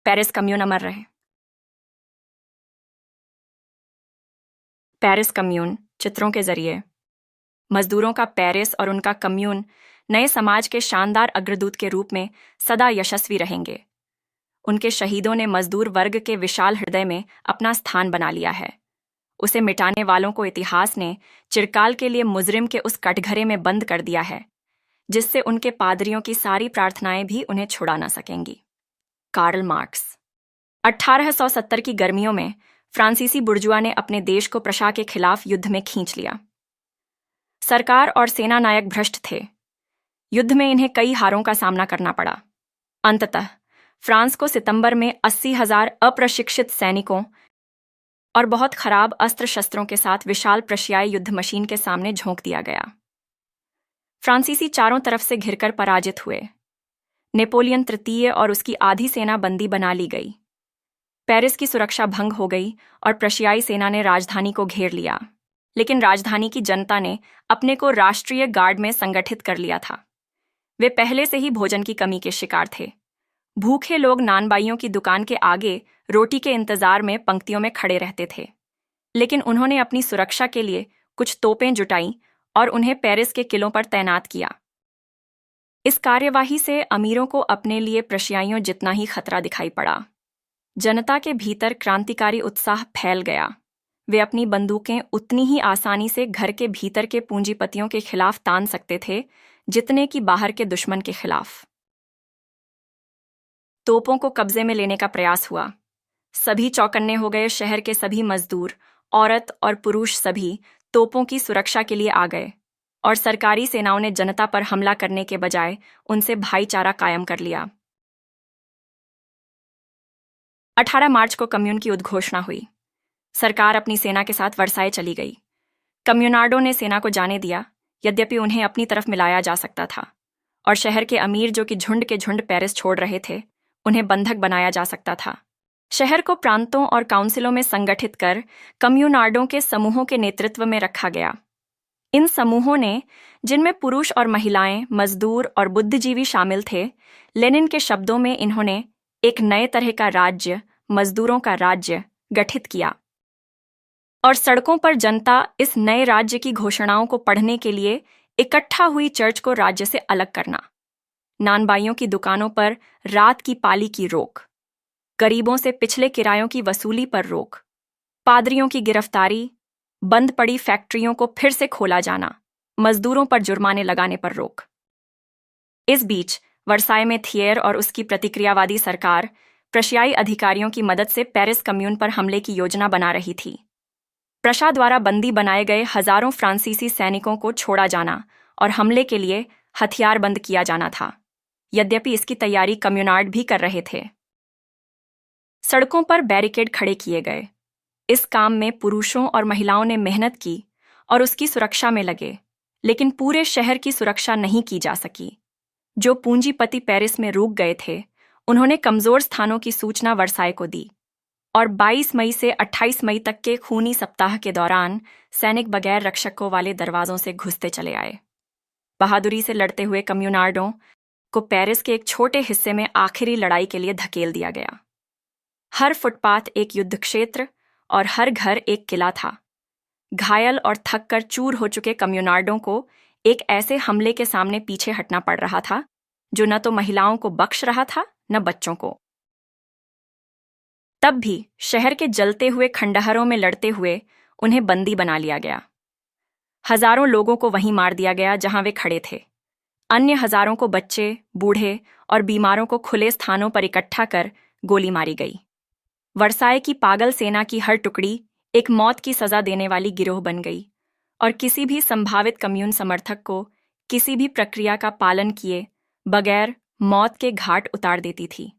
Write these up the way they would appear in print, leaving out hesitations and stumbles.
Paris commune अमर रहे। Paris commune चित्रों के जरिए मजदूरों का पेरिस और उनका कम्यून नए समाज के शानदार अग्रदूत के रूप में सदा यशस्वी रहेंगे। उनके शहीदों ने मजदूर वर्ग के विशाल हृदय में अपना स्थान बना लिया है। उसे मिटाने वालों को इतिहास ने चिरकाल के लिए मुजरिम के उस कटघरे में बंद कर दिया है, जिससे उनके पादरियों की सारी प्रार्थनाएं भी उन्हें छुड़ा न सकेंगी। Karl Marx. 1870 की गर्मियों में फ्रांसीसी बुर्जुआ ने अपने देश को प्रशा के खिलाफ युद्ध में खींच लिया। सरकार और सेना नायक भ्रष्ट थे। युद्ध में इन्हें कई हारों का सामना करना पड़ा। अंततः फ्रांस को सितंबर में 80,000 अप्रशिक्षित सैनिकों और बहुत खराब अस्त्र शस्त्रों के साथ विशाल प्रशियाई युद्ध मशीन के सामने झोंक दिया गया। फ्रांसीसी चारों तरफ से घिरकर पराजित हुए। नेपोलियन तृतीय और उसकी आधी सेना बंदी बना ली गई। पेरिस की सुरक्षा भंग हो गई और प्रशियाई सेना ने राजधानी को घेर लिया, लेकिन राजधानी की जनता ने अपने को राष्ट्रीय गार्ड में संगठित कर लिया था। वे पहले से ही भोजन की कमी के शिकार थे। भूखे लोग नानबाइयों की दुकान के आगे रोटी के इंतजार में पंक्तियों में खड़े रहते थे, लेकिन उन्होंने अपनी सुरक्षा के लिए कुछ तोपें जुटाईं और उन्हें पेरिस के किलों पर तैनात किया। इस कार्यवाही से अमीरों को अपने लिए प्रशियाइयों जितना ही खतरा दिखाई पड़ा। जनता के भीतर क्रांतिकारी उत्साह फैल गया। वे अपनी बंदूकें उतनी ही आसानी से घर के भीतर के पूंजीपतियों के खिलाफ तान सकते थे जितने कि बाहर के दुश्मन के खिलाफ। तोपों को कब्जे में लेने का प्रयास हुआ। सभी चौकन्ने हो गए। शहर के सभी मजदूर, औरत और पुरुष सभी तोपों की सुरक्षा के लिए आ गए और सरकारी सेनाओं ने जनता पर हमला करने के बजाय उनसे भाईचारा कायम कर लिया। 18 मार्च को कम्यून की उद्घोषणा हुई। सरकार अपनी सेना के साथ वर्साए चली गई। कम्यूनार्डों ने सेना को जाने दिया, यद्यपि उन्हें अपनी तरफ मिलाया जा सकता था, और शहर के अमीर जो कि झुंड के झुंड पेरिस छोड़ रहे थे, उन्हें बंधक बनाया जा सकता था। शहर को प्रांतों और काउंसिलों में संगठित कर कम्यूनार्डों के समूहों के नेतृत्व में रखा गया। इन समूहों ने, जिनमें पुरुष और महिलाएं, मजदूर और बुद्धिजीवी शामिल थे, लेनिन के शब्दों में इन्होंने एक नए तरह का राज्य, मजदूरों का राज्य, गठित किया। और सड़कों पर जनता इस नए राज्य की घोषणाओं को पढ़ने के लिए इकट्ठा हुई। चर्च को राज्य से अलग करना, नानबाइयों की दुकानों पर रात की पाली की रोक, गरीबों से पिछले किरायों की वसूली पर रोक, पादरियों की गिरफ्तारी, बंद पड़ी फैक्ट्रियों को फिर से खोला जाना, मजदूरों पर जुर्माने लगाने पर रोक। इस बीच वर्साय में थिएर और उसकी प्रतिक्रियावादी सरकार प्रशियाई अधिकारियों की मदद से पेरिस कम्यून पर हमले की योजना बना रही थी। प्रशा द्वारा बंदी बनाए गए हजारों फ्रांसीसी सैनिकों को छोड़ा जाना और हमले के लिए हथियारबंद किया जाना था, यद्यपि इसकी तैयारी कम्यूनार्ड भी कर रहे थे। सड़कों पर बैरिकेड खड़े किए गए। इस काम में पुरुषों और महिलाओं ने मेहनत की और उसकी सुरक्षा में लगे, लेकिन पूरे शहर की सुरक्षा नहीं की जा सकी। जो पूंजीपति पेरिस में रुक गए थे, उन्होंने कमजोर स्थानों की सूचना वर्साय को दी, और 22 मई से 28 मई तक के खूनी सप्ताह के दौरान सैनिक बगैर रक्षकों वाले दरवाजों से घुसते चले आए। बहादुरी से लड़ते हुए कम्यूनार्डों को पेरिस के एक छोटे हिस्से में आखिरी लड़ाई के लिए धकेल दिया गया। हर फुटपाथ एक युद्ध क्षेत्र और हर घर एक किला था। घायल और थक कर चूर हो चुके कम्यूनार्डों को एक ऐसे हमले के सामने पीछे हटना पड़ रहा था जो न तो महिलाओं को बख्श रहा था, न बच्चों को। तब भी शहर के जलते हुए खंडहरों में लड़ते हुए उन्हें बंदी बना लिया गया। हजारों लोगों को वहीं मार दिया गया जहां वे खड़े थे। अन्य हजारों को बच्चे, बूढ़े और बीमारों को खुले स्थानों पर इकट्ठा कर गोली मारी गई। वर्साय की पागल सेना की हर टुकड़ी एक मौत की सजा देने वाली गिरोह बन गई और किसी भी संभावित कम्यून समर्थक को किसी भी प्रक्रिया का पालन किए बगैर मौत के घाट उतार देती थी।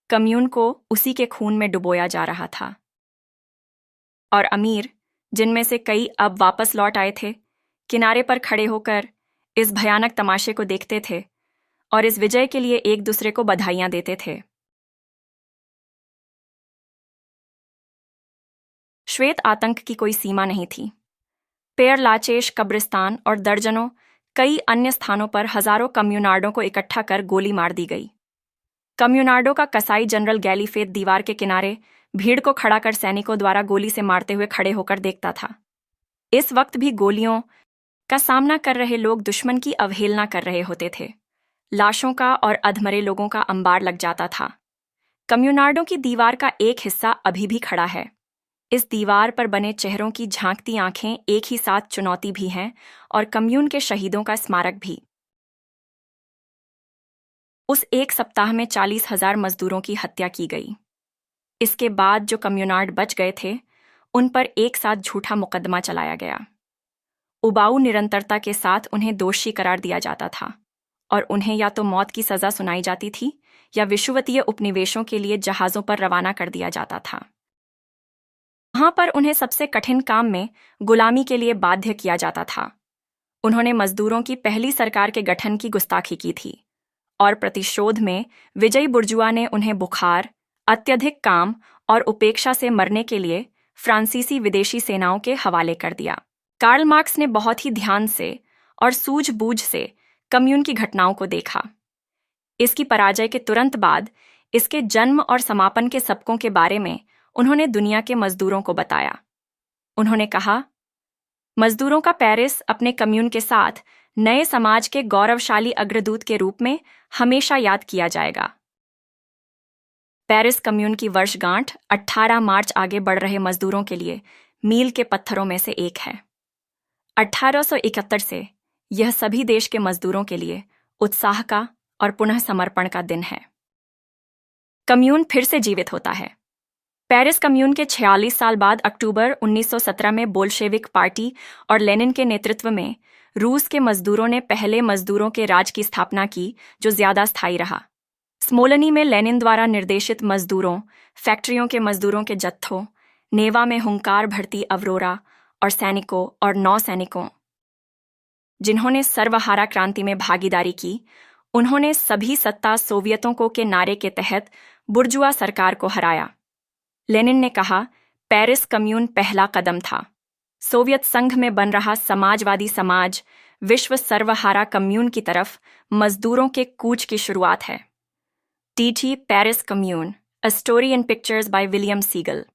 कम्यून को उसी के खून में डुबोया जा रहा था। और अमीर, जिनमें से कई अब वापस लौट आए थे, किनारे पर खड़े होकर इस भयानक तमाशे को देखते थे और इस विजय के लिए एक दूसरे को बधाइयां देते थे। श्वेत आतंक की कोई सीमा नहीं थी। पेयर लाचेश कब्रिस्तान और दर्जनों कई अन्य स्थानों पर हजारों कम्यूनार्डों को इकट्ठा कर गोली मार दी गई। कम्युनार्डो का कसाई जनरल गैलीफेत दीवार के किनारे भीड़ को खड़ा कर सैनिकों द्वारा गोली से मारते हुए खड़े होकर देखता था। इस वक्त भी गोलियों का सामना कर रहे लोग दुश्मन की अवहेलना कर रहे होते थे। लाशों का और अधमरे लोगों का अंबार लग जाता था। कम्युनार्डो की दीवार का एक हिस्सा अभी भी खड़ा है। इस दीवार पर बने चेहरों की झांकती आंखें एक ही साथ चुनौती भी हैं और कम्यून के शहीदों का स्मारक भी। उस एक सप्ताह में 40,000 मजदूरों की हत्या की गई। इसके बाद जो कम्युनार्ड बच गए थे उन पर एक साथ झूठा मुकदमा चलाया गया। उबाऊ निरंतरता के साथ उन्हें दोषी करार दिया जाता था और उन्हें या तो मौत की सजा सुनाई जाती थी या विषुवतीय उपनिवेशों के लिए जहाजों पर रवाना कर दिया जाता था। वहां पर उन्हें सबसे कठिन काम में गुलामी के लिए बाध्य किया जाता था। उन्होंने मजदूरों की पहली सरकार के गठन की गुस्ताखी की थी और प्रतिशोध में विजयी बुर्जुआ ने उन्हें बुखार, अत्यधिक काम और उपेक्षा से मरने के लिए फ्रांसीसी विदेशी सेनाओं के हवाले कर दिया। कार्ल मार्क्स ने बहुत ही ध्यान से और सूझबूझ से कम्यून की घटनाओं को देखा। इसकी पराजय के तुरंत बाद इसके जन्म और समापन के सबकों के बारे में उन्होंने दुनिया के मजदूरों को बताया। उन्होंने कहा, मजदूरों का पेरिस अपने कम्यून के साथ नए समाज के गौरवशाली अग्रदूत के रूप में हमेशा याद किया जाएगा। पेरिस कम्यून की वर्षगांठ 18 मार्च आगे बढ़ रहे मजदूरों के लिए मील के पत्थरों में से एक है। 1871 से यह सभी देश के मजदूरों के लिए उत्साह का और पुनः समर्पण का दिन है। कम्यून फिर से जीवित होता है। पेरिस कम्यून के 46 साल बाद अक्टूबर 1917 में बोल्शेविक पार्टी और लेनिन के नेतृत्व में रूस के मजदूरों ने पहले मजदूरों के राज की स्थापना की, जो ज्यादा स्थायी रहा। स्मोलनी में लेनिन द्वारा निर्देशित मजदूरों, फैक्ट्रियों के मजदूरों के जत्थों, नेवा में हुंकार भरती अवरोरा और सैनिकों और नौसैनिकों जिन्होंने सर्वहारा क्रांति में भागीदारी की, उन्होंने सभी सत्ता सोवियतों को के नारे के तहत बुर्जुआ सरकार को हराया। लेनिन ने कहा, पेरिस कम्यून पहला कदम था। सोवियत संघ में बन रहा समाजवादी समाज विश्व सर्वहारा कम्यून की तरफ मजदूरों के कूच की शुरुआत है। T. Paris commune, a story in pictures by William seagull.